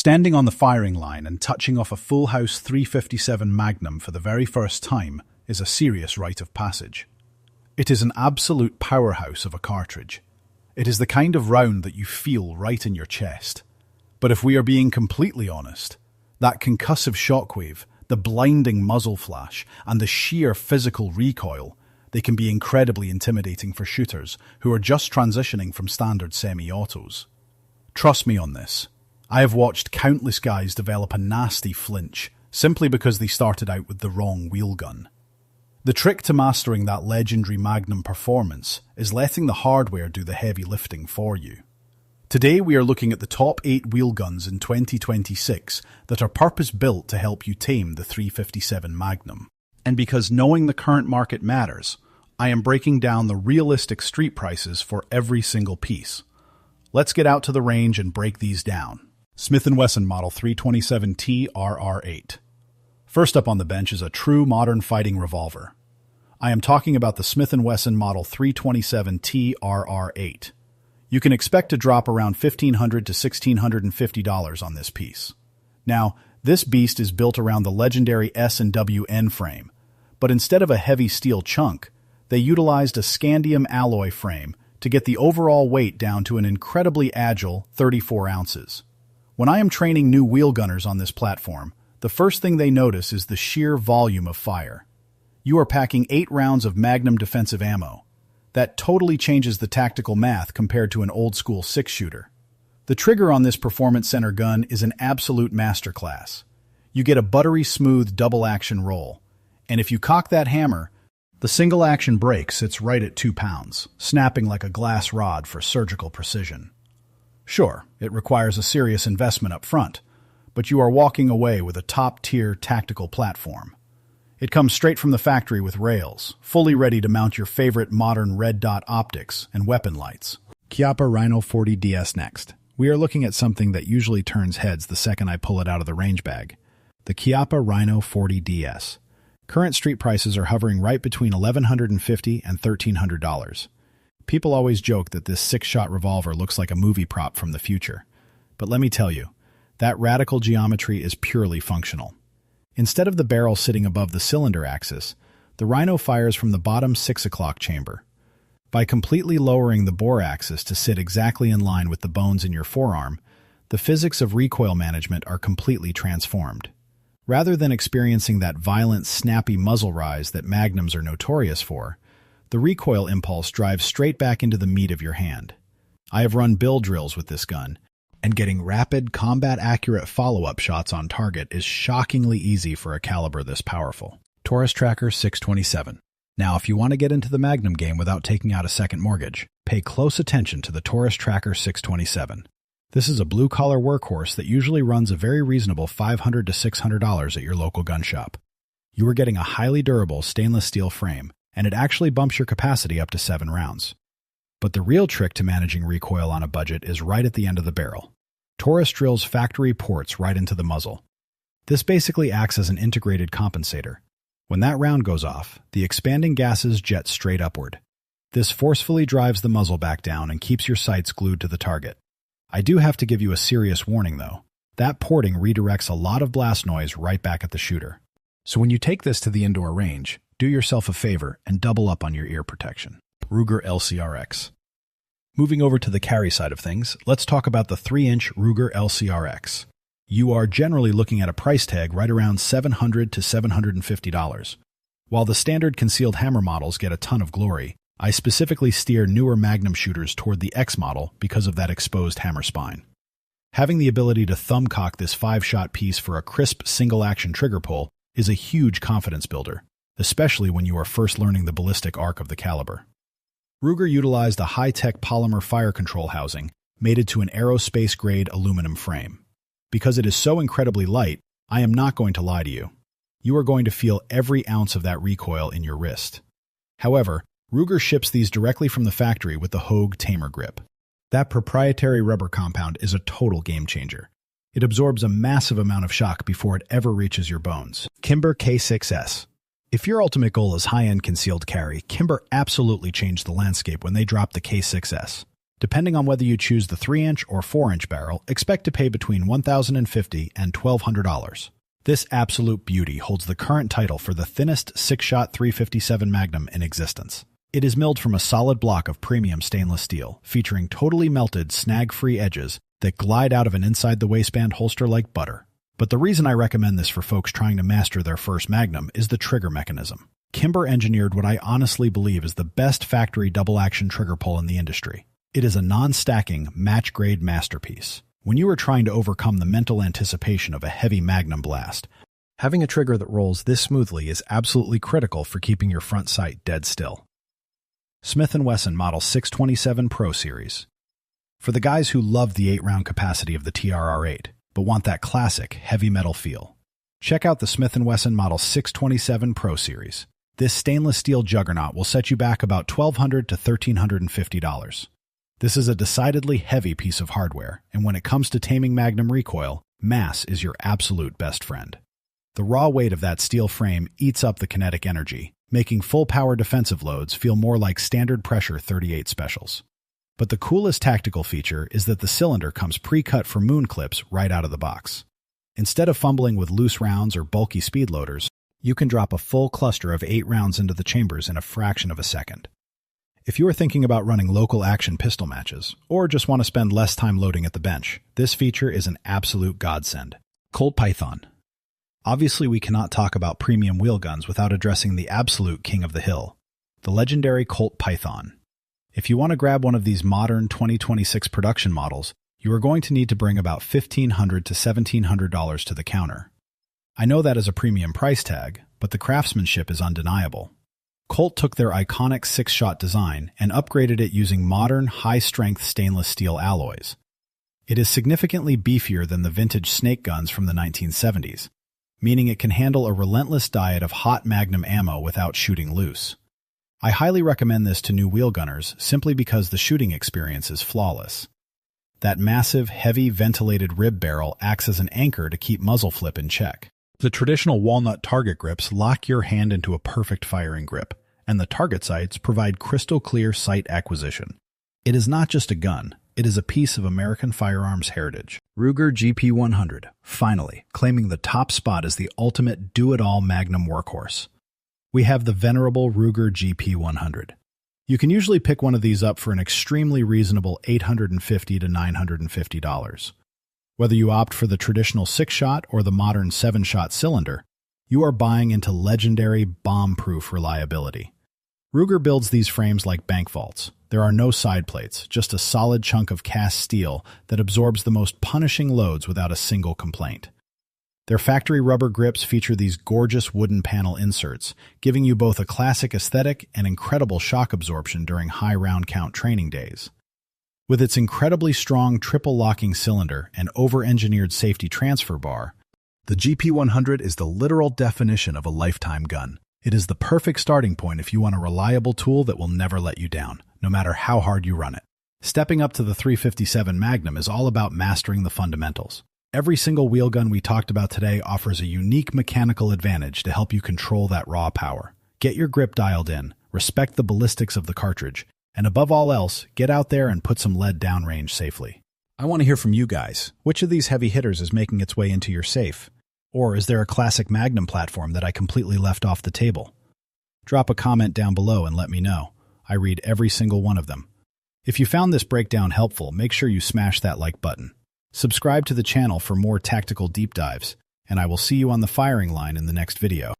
Standing on the firing line and touching off a full-house 357 Magnum for the very first time is a serious rite of passage. It is an absolute powerhouse of a cartridge. It is the kind of round that you feel right in your chest. But if we are being completely honest, that concussive shockwave, the blinding muzzle flash, and the sheer physical recoil, they can be incredibly intimidating for shooters who are just transitioning from standard semi-autos. Trust me on this. I have watched countless guys develop a nasty flinch simply because they started out with the wrong wheelgun. The trick to mastering that legendary Magnum performance is letting the hardware do the heavy lifting for you. Today we are looking at the top 8 wheelguns in 2026 that are purpose-built to help you tame the 357 Magnum. And because knowing the current market matters, I am breaking down the realistic street prices for every single piece. Let's get out to the range and break these down. Smith & Wesson Model 327T RR8. First up on the bench is a true modern fighting revolver. I am talking about the Smith & Wesson Model 327T RR8. You can expect to drop around $1,500 to $1,650 on this piece. Now, this beast is built around the legendary S&W N frame, but instead of a heavy steel chunk, they utilized a scandium alloy frame to get the overall weight down to an incredibly agile 34 ounces. When I am training new wheelgunners on this platform, the first thing they notice is the sheer volume of fire. You are packing 8 rounds of Magnum defensive ammo. That totally changes the tactical math compared to an old-school 6-shooter. The trigger on this performance center gun is an absolute masterclass. You get a buttery smooth double-action roll, and if you cock that hammer, the single-action break sits right at 2 pounds, snapping like a glass rod for surgical precision. Sure, it requires a serious investment up front, but you are walking away with a top-tier tactical platform. It comes straight from the factory with rails, fully ready to mount your favorite modern red dot optics and weapon lights. Chiappa Rhino 40DS next. We are looking at something that usually turns heads the second I pull it out of the range bag. The Chiappa Rhino 40DS. Current street prices are hovering right between $1,150 and $1,300. People always joke that this 6-shot revolver looks like a movie prop from the future. But let me tell you, that radical geometry is purely functional. Instead of the barrel sitting above the cylinder axis, the Rhino fires from the bottom 6 o'clock chamber. By completely lowering the bore axis to sit exactly in line with the bones in your forearm, the physics of recoil management are completely transformed. Rather than experiencing that violent, snappy muzzle rise that Magnums are notorious for, the recoil impulse drives straight back into the meat of your hand. I have run bill drills with this gun, and getting rapid, combat-accurate follow-up shots on target is shockingly easy for a caliber this powerful. Taurus Tracker 627. Now, if you want to get into the Magnum game without taking out a second mortgage, pay close attention to the Taurus Tracker 627. This is a blue-collar workhorse that usually runs a very reasonable $500 to $600 at your local gun shop. You are getting a highly durable stainless steel frame, and it actually bumps your capacity up to 7 rounds. But the real trick to managing recoil on a budget is right at the end of the barrel. Taurus drills factory ports right into the muzzle. This basically acts as an integrated compensator. When that round goes off, the expanding gases jet straight upward. This forcefully drives the muzzle back down and keeps your sights glued to the target. I do have to give you a serious warning, though. That porting redirects a lot of blast noise right back at the shooter. So when you take this to the indoor range, do yourself a favor and double up on your ear protection. Ruger LCRx. Moving over to the carry side of things, let's talk about the 3-inch Ruger LCRx. You are generally looking at a price tag right around $700 to $750. While the standard concealed hammer models get a ton of glory, I specifically steer newer Magnum shooters toward the X model because of that exposed hammer spine. Having the ability to thumb cock this 5-shot piece for a crisp single-action trigger pull is a huge confidence builder, especially when you are first learning the ballistic arc of the caliber. Ruger utilized a high-tech polymer fire control housing mated to an aerospace-grade aluminum frame. Because it is so incredibly light, I am not going to lie to you. You are going to feel every ounce of that recoil in your wrist. However, Ruger ships these directly from the factory with the Hogue Tamer grip. That proprietary rubber compound is a total game changer. It absorbs a massive amount of shock before it ever reaches your bones. Kimber K6s. If your ultimate goal is high-end concealed carry, Kimber absolutely changed the landscape when they dropped the K6s. Depending on whether you choose the 3-inch or 4-inch barrel, expect to pay between $1,050 and $1,200. This absolute beauty holds the current title for the thinnest 6-shot 357 Magnum in existence. It is milled from a solid block of premium stainless steel, featuring totally melted, snag-free edges that glide out of an inside-the-waistband holster like butter. But the reason I recommend this for folks trying to master their first Magnum is the trigger mechanism. Kimber engineered what I honestly believe is the best factory double-action trigger pull in the industry. It is a non-stacking, match-grade masterpiece. When you are trying to overcome the mental anticipation of a heavy Magnum blast, having a trigger that rolls this smoothly is absolutely critical for keeping your front sight dead still. Smith & Wesson Model 627 Pro Series. For the guys who love the 8-round capacity of the TRR-8, but want that classic, heavy metal feel, check out the Smith & Wesson Model 627 Pro Series. This stainless steel juggernaut will set you back about $1,200 to $1,350. This is a decidedly heavy piece of hardware, and when it comes to taming Magnum recoil, mass is your absolute best friend. The raw weight of that steel frame eats up the kinetic energy, making full-power defensive loads feel more like standard pressure .38 specials. But the coolest tactical feature is that the cylinder comes pre-cut for moon clips right out of the box. Instead of fumbling with loose rounds or bulky speed loaders, you can drop a full cluster of 8 rounds into the chambers in a fraction of a second. If you are thinking about running local action pistol matches, or just want to spend less time loading at the bench, this feature is an absolute godsend. Colt Python. Obviously, we cannot talk about premium wheelguns without addressing the absolute king of the hill, the legendary Colt Python. If you want to grab one of these modern 2026 production models, you are going to need to bring about $1,500 to $1,700 to the counter. I know that is a premium price tag, but the craftsmanship is undeniable. Colt took their iconic 6-shot design and upgraded it using modern, high-strength stainless steel alloys. It is significantly beefier than the vintage snake guns from the 1970s, meaning it can handle a relentless diet of hot Magnum ammo without shooting loose. I highly recommend this to new wheelgunners simply because the shooting experience is flawless. That massive, heavy, ventilated rib barrel acts as an anchor to keep muzzle flip in check. The traditional walnut target grips lock your hand into a perfect firing grip, and the target sights provide crystal-clear sight acquisition. It is not just a gun, it is a piece of American firearms heritage. Ruger GP100, finally, claiming the top spot as the ultimate do-it-all Magnum workhorse. We have the venerable Ruger GP100. You can usually pick one of these up for an extremely reasonable $850 to $950. Whether you opt for the traditional 6-shot or the modern 7-shot cylinder, you are buying into legendary bomb-proof reliability. Ruger builds these frames like bank vaults. There are no side plates, just a solid chunk of cast steel that absorbs the most punishing loads without a single complaint. Their factory rubber grips feature these gorgeous wooden panel inserts, giving you both a classic aesthetic and incredible shock absorption during high round count training days. With its incredibly strong triple-locking cylinder and over-engineered safety transfer bar, the GP100 is the literal definition of a lifetime gun. It is the perfect starting point if you want a reliable tool that will never let you down, no matter how hard you run it. Stepping up to the 357 Magnum is all about mastering the fundamentals. Every single wheelgun we talked about today offers a unique mechanical advantage to help you control that raw power. Get your grip dialed in, respect the ballistics of the cartridge, and above all else, get out there and put some lead downrange safely. I want to hear from you guys. Which of these heavy hitters is making its way into your safe? Or is there a classic Magnum platform that I completely left off the table? Drop a comment down below and let me know. I read every single one of them. If you found this breakdown helpful, make sure you smash that like button. Subscribe to the channel for more tactical deep dives, and I will see you on the firing line in the next video.